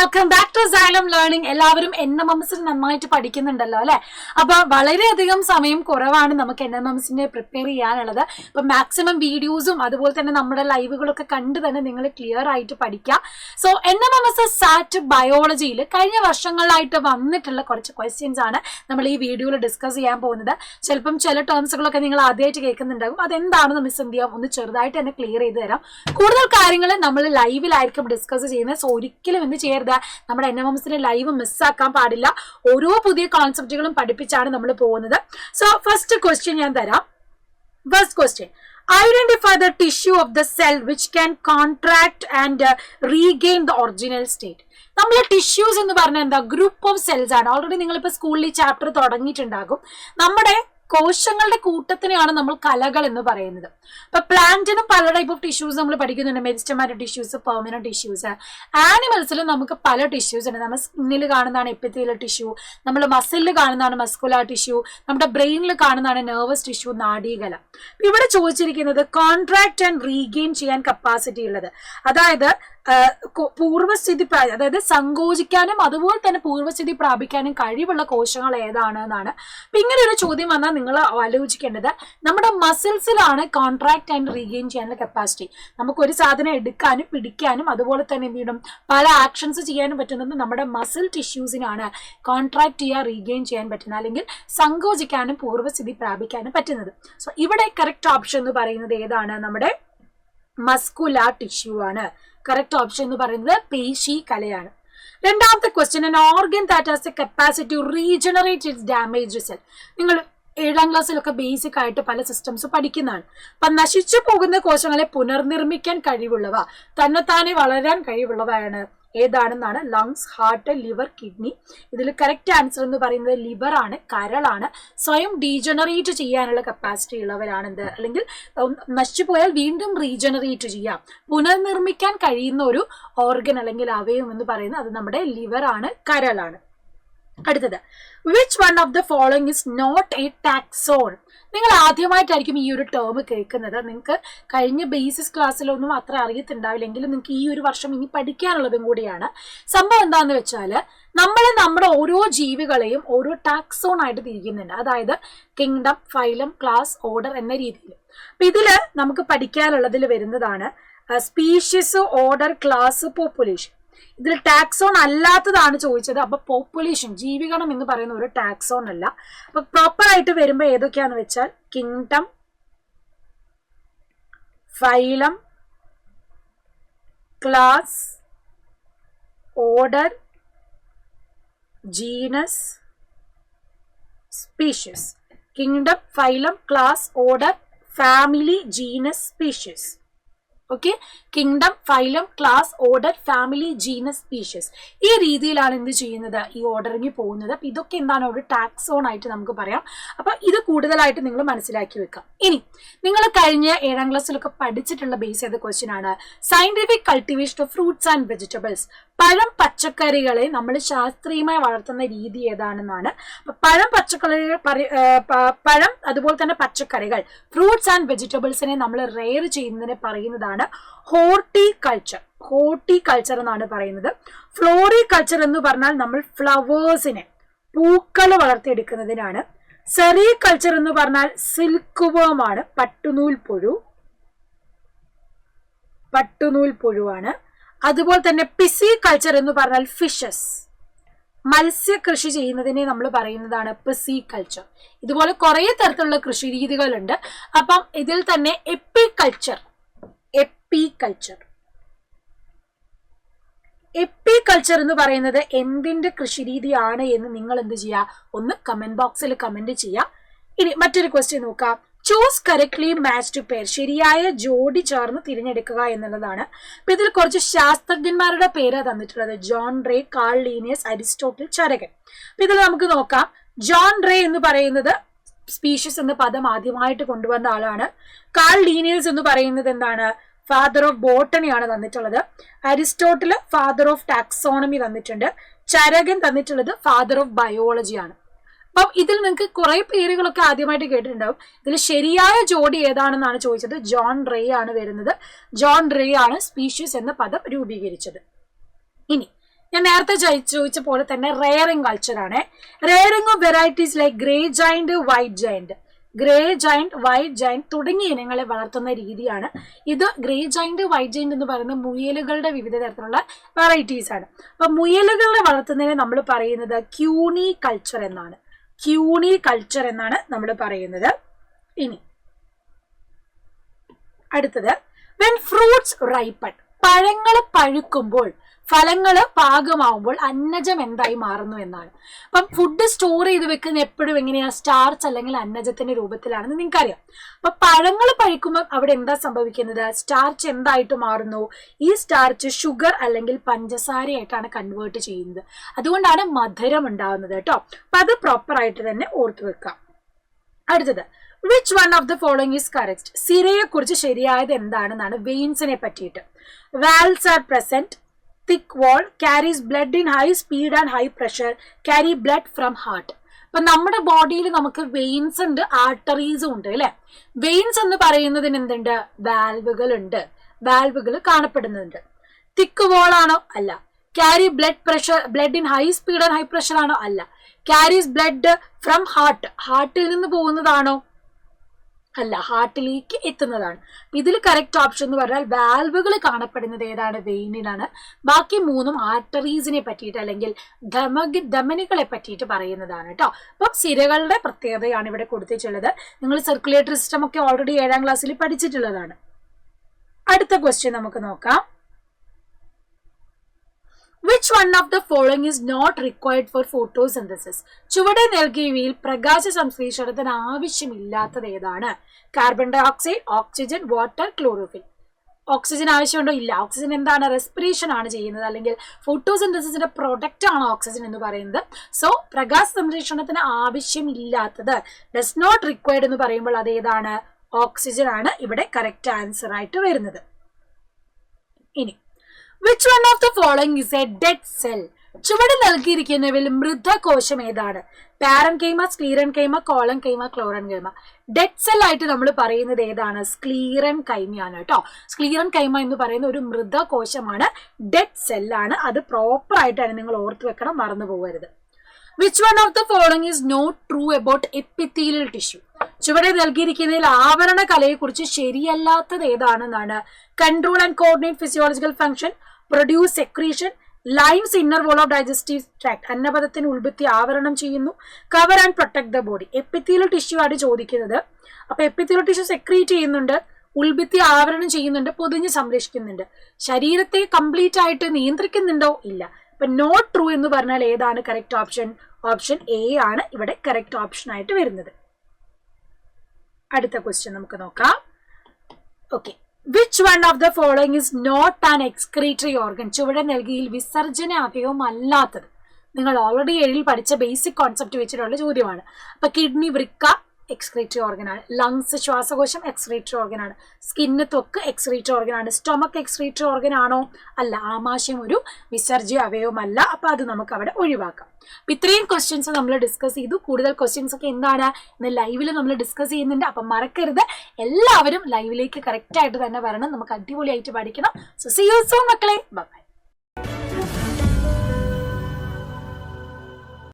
Welcome back to Xylem learning. എല്ലാവരും NMMS നന്നായിട്ട് പഠിക്കുന്നുണ്ടല്ലോ അല്ലെ? അപ്പൊ വളരെയധികം സമയം കുറവാണ് നമുക്ക് NMMSനെ പ്രിപ്പയർ ചെയ്യാനുള്ളത്. അപ്പൊ മാക്സിമം വീഡിയോസും അതുപോലെ തന്നെ നമ്മുടെ ലൈവുകളൊക്കെ കണ്ട് തന്നെ നിങ്ങൾ ക്ലിയർ ആയിട്ട് പഠിക്കുക. സോ NMMS സാറ്റ് ബയോളജിയിൽ കഴിഞ്ഞ വർഷങ്ങളിലായിട്ട് വന്നിട്ടുള്ള കുറച്ച് ക്വസ്റ്റ്യൻസ് ആണ് നമ്മൾ ഈ വീഡിയോയിൽ ഡിസ്കസ് ചെയ്യാൻ പോകുന്നത്. ചിലപ്പം ചില ടേംസുകളൊക്കെ നിങ്ങൾ ആദ്യമായിട്ട് കേൾക്കുന്നുണ്ടാകും. അതെന്താണെന്ന് മിസ് എന്ത് ചെയ്യാം, ഒന്ന് ചെറുതായിട്ട് തന്നെ ക്ലിയർ ചെയ്ത് തരാം. കൂടുതൽ കാര്യങ്ങൾ നമ്മൾ ലൈവിലായിരിക്കും ഡിസ്കസ് ചെയ്യുന്നത്. സോ ഒരിക്കലും എന്ത് ചെയ്യരുത്, നമ്മുടെ NMMSന്റെ ലൈവ് മിസ്സാക്കാൻ പാടില്ല. ഓരോ പുതിയ കോൺസെപ്റ്റുകളും പഠിപ്പിച്ചാണ് നമ്മൾ പോകുന്നത്. സോ ഫസ്റ്റ് ക്വസ്റ്റ്യൻ ഞാൻ തരാം. First question, identify the tissue of the cell which can contract and regain the original state. നമ്മൾ ടിഷ്യൂസ് എന്ന് പറഞ്ഞാൽ എന്താ, ഗ്രൂപ്പ് ഓഫ് സെൽസ് ആണ്. ഓൾറെഡി നിങ്ങളിപ്പോൾ സ്കൂളിൽ ഈ ചാപ്റ്റർ തുടങ്ങിയിട്ടുണ്ടാകും. നമ്മുടെ കോശങ്ങളുടെ കൂട്ടത്തിനെയാണ് നമ്മൾ കലകൾ എന്ന് പറയുന്നത്. ഇപ്പൊ പ്ലാന്റിനും പല ടൈപ്പ് ഓഫ് ടിഷ്യൂസ് നമ്മൾ പഠിക്കുന്നുണ്ട്. Meristematic tissues, permanent tissues. ആനിമൽസിലും നമുക്ക് പല ടിഷ്യൂസ് ഉണ്ട്. നമ്മൾ സ്കിന്നിൽ കാണുന്നതാണ് എപ്പിത്തീലിയൽ ടിഷ്യൂ, നമ്മൾ മസിലിൽ കാണുന്നതാണ് മസ്കുലാർ ടിഷ്യൂ, നമ്മുടെ ബ്രെയിനിൽ കാണുന്നതാണ് നെർവസ് ടിഷ്യൂ, നാഡീകല. ഇവിടെ ചോദിച്ചിരിക്കുന്നത് കോൺട്രാക്ട് ആൻഡ് റീഗെയിൻ ചെയ്യാൻ കപ്പാസിറ്റി ഉള്ളത്, അതായത് പൂർവ്വസ്ഥിതി, അതായത് സങ്കോചിക്കാനും അതുപോലെ തന്നെ പൂർവ്വസ്ഥിതി പ്രാപിക്കാനും കഴിവുള്ള കോശങ്ങൾ ഏതാണ് എന്നാണ്. അപ്പൊ ഇങ്ങനെ ഒരു ചോദ്യം വന്നാൽ നിങ്ങൾ ആലോചിക്കേണ്ടത് നമ്മുടെ മസിൽസിലാണ് കോൺട്രാക്ട് ആൻഡ് റീഗെയിൻ ചെയ്യാനുള്ള കപ്പാസിറ്റി. നമുക്കൊരു സാധനം എടുക്കാനും പിടിക്കാനും അതുപോലെ തന്നെ എന്ത് ചെയ്യണം, പല ആക്ഷൻസ് ചെയ്യാനും പറ്റുന്നത് നമ്മുടെ മസിൽ ടിഷ്യൂസിനാണ് കോൺട്രാക്ട് ചെയ്യുക, റീഗെയിൻ ചെയ്യാൻ പറ്റുന്നത്, അല്ലെങ്കിൽ സങ്കോചിക്കാനും പൂർവ്വസ്ഥിതി പ്രാപിക്കാനും പറ്റുന്നത്. സോ ഇവിടെ കറക്റ്റ് ഓപ്ഷൻ എന്ന് പറയുന്നത് ഏതാണ്, നമ്മുടെ മസ്കുലാർ ടിഷ്യൂ ആണ്. കറക്റ്റ് ഓപ്ഷൻ എന്ന് പറയുന്നത് പേശി കലയാണ്. രണ്ടാമത്തെ question, an organ that has the capacity to regenerate its damaged cell. നിങ്ങൾ 7ാം ക്ലാസ്സിലൊക്കെ ബേസിക് ആയിട്ട് പല സിസ്റ്റംസ് പഠിക്കുന്നതാണ്. അപ്പൊ നശിച്ചു പോകുന്ന കോശങ്ങളെ പുനർനിർമ്മിക്കാൻ കഴിവുള്ളവ, തന്നെത്താനെ വളരാൻ കഴിവുള്ളവയാണ് ഏതാണെന്നാണ് ലങ്സ്, ഹാർട്ട്, ലിവർ, കിഡ്നി. ഇതിൽ കറക്റ്റ് ആൻസർ എന്ന് പറയുന്നത് ലിവർ ആണ്, കരളാണ്. സ്വയം ഡീജനറേറ്റ് ചെയ്യാനുള്ള കപ്പാസിറ്റി ഉള്ളവരാണ് എന്ത്, അല്ലെങ്കിൽ നശിച്ചുപോയാൽ വീണ്ടും റീജനറേറ്റ് ചെയ്യാം, പുനർനിർമ്മിക്കാൻ കഴിയുന്ന ഒരു ഓർഗൻ അല്ലെങ്കിൽ അവയവം എന്ന് പറയുന്നത് അത് നമ്മുടെ ലിവർ ആണ്, കരളാണ്. അടുത്തത്, which one of the following is not a taxon. നിങ്ങൾ ആദ്യമായിട്ടായിരിക്കും ഈ ഒരു ടേം കേൾക്കുന്നത്. നിങ്ങൾക്ക് കഴിഞ്ഞ ബേസിസ് ക്ലാസ്സിലൊന്നും അത്ര അറിയത്തുണ്ടാവില്ലെങ്കിലും നിങ്ങൾക്ക് ഈ ഒരു വർഷം ഇനി പഠിക്കാനുള്ളതും കൂടിയാണ്. സംഭവം എന്താണെന്ന് വെച്ചാൽ നമ്മുടെ ഓരോ ജീവികളെയും ഓരോ ടാക്സോൺ ആയിട്ട് തിരിക്കുന്നുണ്ട്. അതായത് കിങ്ഡം, ഫൈലം, ക്ലാസ്, ഓർഡർ എന്ന രീതിയിൽ. അപ്പൊ ഇതില് നമുക്ക് പഠിക്കാനുള്ളതിൽ വരുന്നതാണ് സ്പീഷീസ്, ഓർഡർ, ക്ലാസ്, പോപ്പുലേഷൻ. ഇതിൽ ടാക്സോൺ അല്ലാത്തതാണ് ചോദിച്ചത്. അപ്പൊ പോപ്പുലേഷൻ, ജീവിഗണം എന്ന് പറയുന്ന ഒരു ടാക്സോൺ അല്ല. അപ്പൊ പ്രോപ്പർ ആയിട്ട് വരുമ്പോ ഏതൊക്കെയാന്ന് വെച്ചാൽ kingdom, phylum, class, order, genus, species. Kingdom, phylum, class, order, family, genus, species. Okay, kingdom, phylum, class, order, family, genus, species. ഈ രീതിയിലാണ് എന്ത് ചെയ്യുന്നത്, ഈ ഓർഡറിങ് പോകുന്നത്. അപ്പൊ ഇതൊക്കെ എന്താണ്, ഒരു ടാക്സോൺ ആയിട്ട് നമുക്ക് പറയാം. അപ്പൊ ഇത് കൂടുതലായിട്ട് നിങ്ങൾ മനസ്സിലാക്കി വെക്കാം. ഇനി നിങ്ങൾ കഴിഞ്ഞ 7ാം ക്ലാസ്സിലൊക്കെ പഠിച്ചിട്ടുള്ള ബേസ് ചെയ്ത ക്വസ്റ്റ്യൻ ആണ് scientific cultivation of fruits and vegetables. പഴം, പച്ചക്കറികളെ നമ്മൾ ശാസ്ത്രീയമായി വളർത്തുന്ന രീതി ഏതാണെന്നാണ്. അപ്പൊ പഴം അതുപോലെ തന്നെ പച്ചക്കറികൾ, ഫ്രൂട്ട്സ് ആൻഡ് വെജിറ്റബിൾസിനെ നമ്മൾ റെയർ ചെയ്യുന്നതിനെ പറയുന്നതാണ് ഹോർട്ടികൾച്ചർ. ഹോർട്ടികൾച്ചർ എന്നാണ് പറയുന്നത്. ഫ്ലോറികൾച്ചർ എന്ന് പറഞ്ഞാൽ നമ്മൾ ഫ്ലവേഴ്സിനെ, പൂക്കൾ വളർത്തിയെടുക്കുന്നതിനാണ്. സെറികൾച്ചർ എന്ന് പറഞ്ഞാൽ സിൽക്ക് വേം ആണ്, പട്ടുനൂൽ പുഴുവാണ്. അതുപോലെ തന്നെ പിസികൾച്ചർ എന്ന് പറഞ്ഞാൽ ഫിഷസ്, മത്സ്യ കൃഷി ചെയ്യുന്നതിനെ നമ്മൾ പറയുന്നതാണ് പിസികൾച്ചർ. ഇതുപോലെ കുറെ തരത്തിലുള്ള കൃഷി രീതികളുണ്ട്. അപ്പം ഇതിൽ തന്നെ എപ്പികൾച്ചർ എന്ന് പറയുന്നത് എന്തിന്റെ കൃഷി രീതിയാണ് എന്ന് നിങ്ങൾ എന്ത് ചെയ്യുക, ഒന്ന് കമന്റ് ബോക്സിൽ കമന്റ് ചെയ്യുക. ഇനി മറ്റൊരു ക്വസ്റ്റ്യൻ നോക്കാം. Choose correctly matched pair. ശരിയായ ജോഡി ചേർന്ന് തിരഞ്ഞെടുക്കുക എന്നുള്ളതാണ്. അപ്പൊ ഇതിൽ കുറച്ച് ശാസ്ത്രജ്ഞന്മാരുടെ പേര് തന്നിട്ടുള്ളത്. John Ray, Carl Linnaeus, Aristotle, ചരകൻ. അപ്പൊ ഇതിൽ നമുക്ക് നോക്കാം. ജോൺ റേ എന്ന് പറയുന്നത് സ്പീഷീസ് എന്ന പദം ആദ്യമായിട്ട് കൊണ്ടുവന്ന ആളാണ്. കാൾ ലീനിയസ് എന്ന് പറയുന്നത് എന്താണ്, ഫാദർ ഓഫ് ബോട്ടണിയാണ് തന്നിട്ടുള്ളത്. അരിസ്റ്റോട്ടില് ഫാദർ ഓഫ് ടാക്സോണമി തന്നിട്ടുണ്ട്. ചരകൻ തന്നിട്ടുള്ളത് ഫാദർ ഓഫ് ബയോളജി ആണ്. അപ്പം ഇതിൽ നിങ്ങൾക്ക് കുറെ പേരുകളൊക്കെ ആദ്യമായിട്ട് കേട്ടിട്ടുണ്ടാവും. ഇതിൽ ശരിയായ ജോഡി ഏതാണെന്നാണ് ചോദിച്ചത്. ജോൺ റേ ആണ് വരുന്നത്. ജോൺ റേ ആണ് സ്പീഷീസ് എന്ന പദം രൂപീകരിച്ചത്. ഇനി ഞാൻ നേരത്തെ ചോദിച്ച പോലെ തന്നെ റെയറിംഗ് കൾച്ചർ ആണ്. Rearing of varieties like grey giant, white giant, grey giant, white giant തുടങ്ങിയ ഇനങ്ങളെ വളർത്തുന്ന രീതിയാണ് ഇത്. ഗ്രേ ജയന്റ്, വൈറ്റ് ജയന്റ് എന്ന് പറയുന്ന മുയലുകളുടെ വിവിധ തരത്തിലുള്ള വെറൈറ്റീസ് ആണ്. അപ്പൊ മുയലുകളെ വളർത്തുന്നതിനെ നമ്മൾ പറയുന്നത് ക്യൂണി കൾച്ചർ എന്നാണ്. ക്യൂണി കൾച്ചർ എന്നാണ് നമ്മൾ പറയുന്നത്. ഇനി അടുത്തത് വെൻ ഫ്രൂട്ട്സ് റൈപ്പൺ, പഴങ്ങൾ പഴുക്കുമ്പോൾ, ഫലങ്ങൾ പാകമാവുമ്പോൾ അന്നജം എന്തായി മാറുന്നു എന്നാണ്. അപ്പം ഫുഡ് സ്റ്റോർ ചെയ്ത് വെക്കുന്ന എപ്പോഴും എങ്ങനെയാ, സ്റ്റാർച്ച് അല്ലെങ്കിൽ അന്നജത്തിന്റെ രൂപത്തിലാണെന്ന് നിങ്ങൾക്കറിയാം. അപ്പൊ പഴങ്ങൾ പഴുക്കുമ്പോൾ അവിടെ എന്താ സംഭവിക്കുന്നത്, സ്റ്റാർച്ച് എന്തായിട്ട് മാറുന്നു, ഈ സ്റ്റാർച്ച് ഷുഗർ അല്ലെങ്കിൽ പഞ്ചസാരയായിട്ടാണ് കൺവേർട്ട് ചെയ്യുന്നത്. അതുകൊണ്ടാണ് മധുരം ഉണ്ടാവുന്നത് കേട്ടോ. അപ്പൊ അത് പ്രോപ്പർ ആയിട്ട് തന്നെ ഓർത്തു വെക്കാം. അടുത്തത് which one of the following is correct, സിരയെ കുറിച്ച് ശരിയായത് എന്താണെന്നാണ്. വെയിൻസിനെ പറ്റിയിട്ട് walls are present, thick wall, carries blood in high speed and high pressure, carry blood from heart. അപ്പൊ നമ്മുടെ ബോഡിയിൽ നമുക്ക് വെയിൻസ് ഉണ്ട്, ആർട്ടറീസും ഉണ്ട് അല്ലെ. വെയിൻസ് എന്ന് പറയുന്നതിന് എന്തുണ്ട്, വാൽവുകൾ ഉണ്ട്, വാൽവുകൾ കാണപ്പെടുന്നുണ്ട്. തിക്ക് വോൾ ആണോ, അല്ല. Carry blood pressure, blood in high speed and high pressure ആണോ, അല്ല. ക്യാരീസ് ബ്ലഡ് ഫ്രം ഹാർട്ട്, ഹാർട്ടിൽ നിന്ന് പോകുന്നതാണോ, അല്ല, ഹാർട്ടിലേക്ക് എത്തുന്നതാണ്. ഇതിൽ കറക്റ്റ് ഓപ്ഷൻ എന്ന് പറഞ്ഞാൽ വാൽവുകൾ കാണപ്പെടുന്നത് ഏതാണ്, വെയിനിലാണ്. ബാക്കി മൂന്നും ആർട്ടറീസിനെ പറ്റിയിട്ട് അല്ലെങ്കിൽ ധമനികളെ പറ്റിയിട്ട് പറയുന്നതാണ് കേട്ടോ. അപ്പം സിരകളുടെ പ്രത്യേകതയാണ് ഇവിടെ കൊടുത്തിട്ടുള്ളത്. നിങ്ങൾ സർക്കുലേറ്ററി സിസ്റ്റം ഒക്കെ ഓൾറെഡി 7ാം ക്ലാസ്സിൽ പഠിച്ചിട്ടുള്ളതാണ്. അടുത്ത ക്വസ്റ്റ്യൻ നമുക്ക് നോക്കാം. Which one of the following is not required for photosynthesis? ചുവടെ നൽകിയവയിൽ പ്രകാശ സംശ്ലേഷണത്തിന് ആവശ്യമില്ലാത്തത് ഏതാണ്? Carbon dioxide, oxygen, water, chlorophyll. Oxygen ആവശ്യമുണ്ടോ, ഇല്ല. ഓക്സിജൻ എന്താണ്, റെസ്പിറേഷൻ ആണ് ചെയ്യുന്നത്, അല്ലെങ്കിൽ ഫോട്ടോസിന്തസിന്റെ പ്രൊഡക്റ്റ് ആണ് ഓക്സിജൻ എന്ന് പറയുന്നത്. സോ പ്രകാശ സംശ്ലേഷണത്തിന് ആവശ്യമില്ലാത്തത്, ഡസ് നോട്ട് റിക്വയർഡ് എന്ന് പറയുമ്പോൾ അത് ഏതാണ്, ഓക്സിജൻ ആണ് ഇവിടെ കറക്റ്റ് ആൻസർ ആയിട്ട് വരുന്നത്. ഇനി which one of the following is a dead cell? ചുവടെ നൽകിയിരിക്കുന്നവയിൽ മൃതകോശം ഏതാണ്? പാരൻകൈമ, സ്ക്ലീറൻകൈമ, കോളൻകൈമ, ക്ലോറൻകൈമ. ഡെഡ് സെൽ ആയിട്ട് നമ്മൾ പറയുന്നത് ഏതാണ്, സ്ക്ലീറൻകൈമയാണ് കേട്ടോ. സ്ക്ലീറൻകൈമ എന്ന് പറയുന്ന ഒരു മൃതകോശമാണ്, ഡെഡ് സെല്ലാണ്. അത് പ്രോപ്പർ ആയിട്ടാണ് നിങ്ങൾ ഓർത്ത് വെക്കണം, മറന്നു പോകരുത്. Which one of the following is not true about epithelial tissue? ചുവടെ നൽകിയിരിക്കുന്നതിൽ ആവരണ കലയെ കുറിച്ച് ശരിയല്ലാത്തത് ഏതാണെന്നാണ്. Control and coordinate physiological function, produce secretion, lines inner wall of digestive tract, അന്നപഥത്തിന് ഉൾഭിത്തി ആവരണം ചെയ്യുന്നു, cover and protect the body. Epithelial tissue ആണ് ചോദിക്കുന്നത്. അപ്പൊ എപ്പിത്തീലിയൽ ടിഷ്യൂ സെക്രീറ്റ് ചെയ്യുന്നുണ്ട്, ഉൾഭിത്തി ആവരണം ചെയ്യുന്നുണ്ട്, പൊതിഞ്ഞ് സംരക്ഷിക്കുന്നുണ്ട്. ശരീരത്തെ കംപ്ലീറ്റ് ആയിട്ട് നിയന്ത്രിക്കുന്നുണ്ടോ, ഇല്ല. അപ്പൊ നോട്ട് ട്രൂ എന്ന് പറഞ്ഞാൽ ഏതാണ് കറക്റ്റ് ഓപ്ഷൻ? ഓപ്ഷൻ എ ആണ് ഇവിടെ കറക്റ്റ് ഓപ്ഷൻ ആയിട്ട് വരുന്നത്. അടുത്ത ക്വസ്റ്റ്യൻ നമുക്ക് നോക്കാം. Okay, which one of the following is not an excretory organ? ചുവടെ നൽകിയിൽ വിസർജന അവയവം അല്ലാത്തത്. നിങ്ങൾ ഓൾറെഡി 7ൽ പഠിച്ച ബേസിക് കോൺസെപ്റ്റ് വെച്ചിട്ടുള്ള ചോദ്യമാണ്. അപ്പൊ കിഡ്നി, വൃക്ക എക്സ്ക്രീറ്ററി ഓർഗൻ ആണ്. ലങ്സ്, ശ്വാസകോശം എക്സ്ക്രീറ്ററി ഓർഗൻ ആണ്. സ്കിന്ന്, ത്വക്ക് എക്സ്ക്രീറ്ററി ഓർഗൻ ആണ്. സ്റ്റൊമക്ക് എക്സ്ക്രീറ്ററി ഓർഗൻ ആണോ, അല്ല. ആമാശയം ഒരു വിസർജ്യ അവയവമല്ല. അപ്പൊ അത് നമുക്ക് അവിടെ ഒഴിവാക്കാം. അപ്പൊ ഇത്രയും ക്വസ്റ്റ്യൻസ് നമ്മൾ ഡിസ്കസ് ചെയ്തു. കൂടുതൽ ക്വസ്റ്റ്യൻസ് ഒക്കെ എന്താണ് ഇന്ന് ലൈവിൽ നമ്മൾ ഡിസ്കസ് ചെയ്യുന്നുണ്ട്. അപ്പൊ മറക്കരുത്, എല്ലാവരും ലൈവിലേക്ക് കറക്റ്റ് ആയിട്ട് തന്നെ വരണം. നമുക്ക് അടിപൊളിയായിട്ട് പഠിക്കണം. സോ സീ യു സൂൺ മക്കളെ, ബൈ.